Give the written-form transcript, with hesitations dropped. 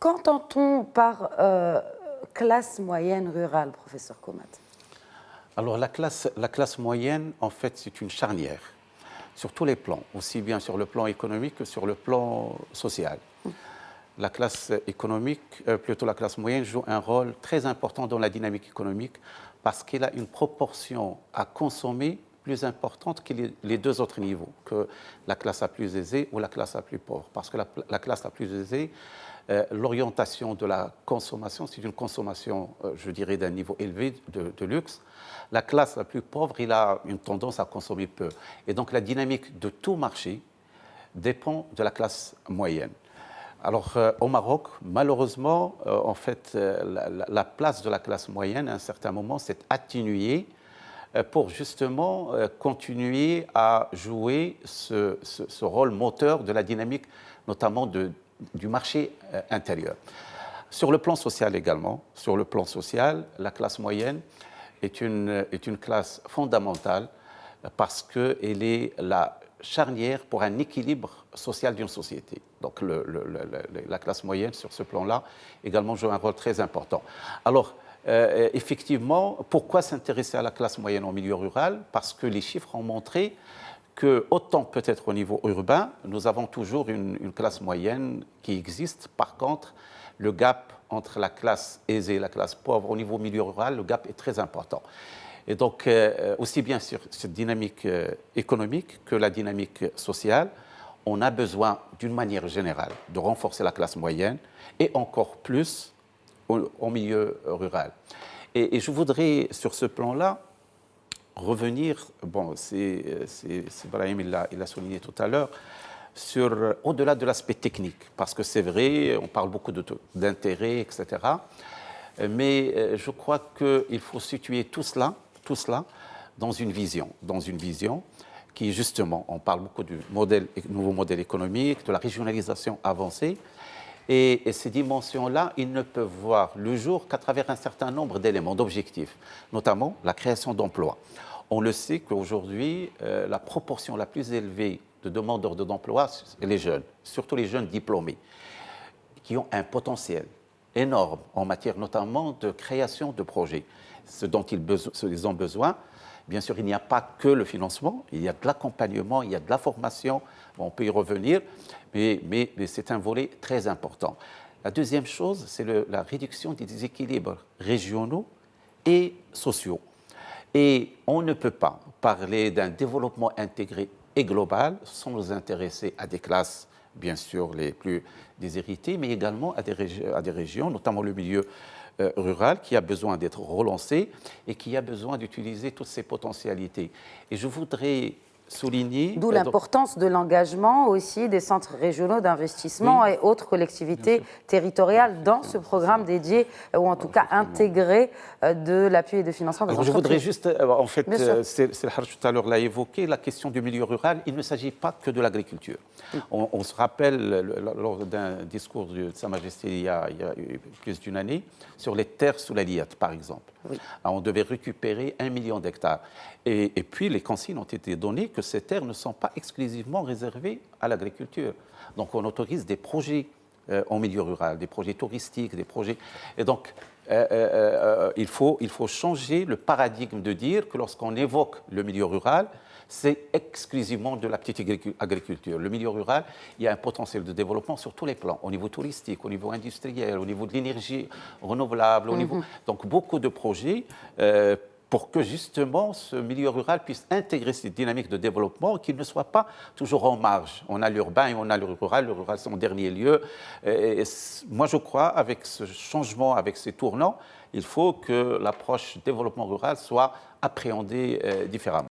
Qu'entend-on par classe moyenne rurale, professeur Komat? Alors la classe moyenne, en fait, c'est une charnière sur tous les plans, aussi bien sur le plan économique que sur le plan social. La classe économique, plutôt la classe moyenne, joue un rôle très important dans la dynamique économique parce qu'elle a une proportion à consommer plus importante que les deux autres niveaux, que la classe la plus aisée ou la classe la plus pauvre. Parce que la classe la plus aisée, l'orientation de la consommation, c'est une consommation, je dirais, d'un niveau élevé de luxe. La classe la plus pauvre, il a une tendance à consommer peu. Et donc la dynamique de tout marché dépend de la classe moyenne. Alors, au Maroc, malheureusement, en fait, la place de la classe moyenne, à un certain moment, s'est atténuée pour justement continuer à jouer ce rôle moteur de la dynamique, notamment du marché intérieur. Sur le plan social également, sur le plan social, la classe moyenne est une classe fondamentale parce qu'elle est la charnière pour un équilibre social d'une société. Donc la classe moyenne, sur ce plan-là, également joue un rôle très important. Alors, effectivement, pourquoi s'intéresser à la classe moyenne en milieu rural? Parce que les chiffres ont montré que, autant peut-être au niveau urbain, nous avons toujours une classe moyenne qui existe. Par contre, le gap entre la classe aisée et la classe pauvre au niveau milieu rural, le gap est très important. Et donc, aussi bien sur cette dynamique économique que la dynamique sociale, on a besoin, d'une manière générale, de renforcer la classe moyenne et encore plus au milieu rural. Et je voudrais, sur ce plan-là, revenir, bon, Brahim, il l'a souligné tout à l'heure, au-delà de l'aspect technique, parce que c'est vrai, on parle beaucoup d'intérêt, etc. Mais je crois qu'il faut situer tout cela dans une vision qui, justement, on parle beaucoup du nouveau modèle économique, de la régionalisation avancée, et ces dimensions-là, ils ne peuvent voir le jour qu'à travers un certain nombre d'éléments, d'objectifs, notamment la création d'emplois. On le sait qu'aujourd'hui, la proportion la plus élevée de demandeurs d'emploi, c'est les jeunes, surtout les jeunes diplômés, qui ont un potentiel énorme en matière notamment de création de projets. Ce dont ils ont besoin, bien sûr, il n'y a pas que le financement, il y a de l'accompagnement, il y a de la formation, on peut y revenir, mais c'est un volet très important. La deuxième chose, c'est la réduction des déséquilibres régionaux et sociaux. Et on ne peut pas parler d'un développement intégré et global sans nous intéresser à des classes, bien sûr, les plus déshéritées, mais également à des régions, notamment le milieu rural, qui a besoin d'être relancé et qui a besoin d'utiliser toutes ses potentialités. Et je voudrais souligner... D'où l'importance de l'engagement aussi des centres régionaux d'investissement et autres collectivités territoriales dans ce programme dédié, ou en tout cas intégré, de l'appui et de financement des entreprises. Je voudrais juste, en fait, c'est le Harj tout à l'heure l'a évoqué, la question du milieu rural, il ne s'agit pas que de l'agriculture. On se rappelle, lors d'un discours de Sa Majesté il y a plus d'une année, sur les terres sous la liette, par exemple. Oui. On devait récupérer 1 million d'hectares. Et puis, les consignes ont été données que ces terres ne sont pas exclusivement réservées à l'agriculture. Donc, on autorise des projets en milieu rural, des projets touristiques, des projets... Et donc, il faut changer le paradigme de dire que lorsqu'on évoque le milieu rural, c'est exclusivement de la petite agriculture. Le milieu rural, il y a un potentiel de développement sur tous les plans, au niveau touristique, au niveau industriel, au niveau de l'énergie renouvelable, au niveau... Donc, beaucoup de projets pour que justement ce milieu rural puisse intégrer cette dynamique de développement, qu'il ne soit pas toujours en marge. On a l'urbain et on a le rural c'est en dernier lieu. Et moi je crois, avec ce changement, avec ces tournants, il faut que l'approche développement rural soit appréhendée différemment.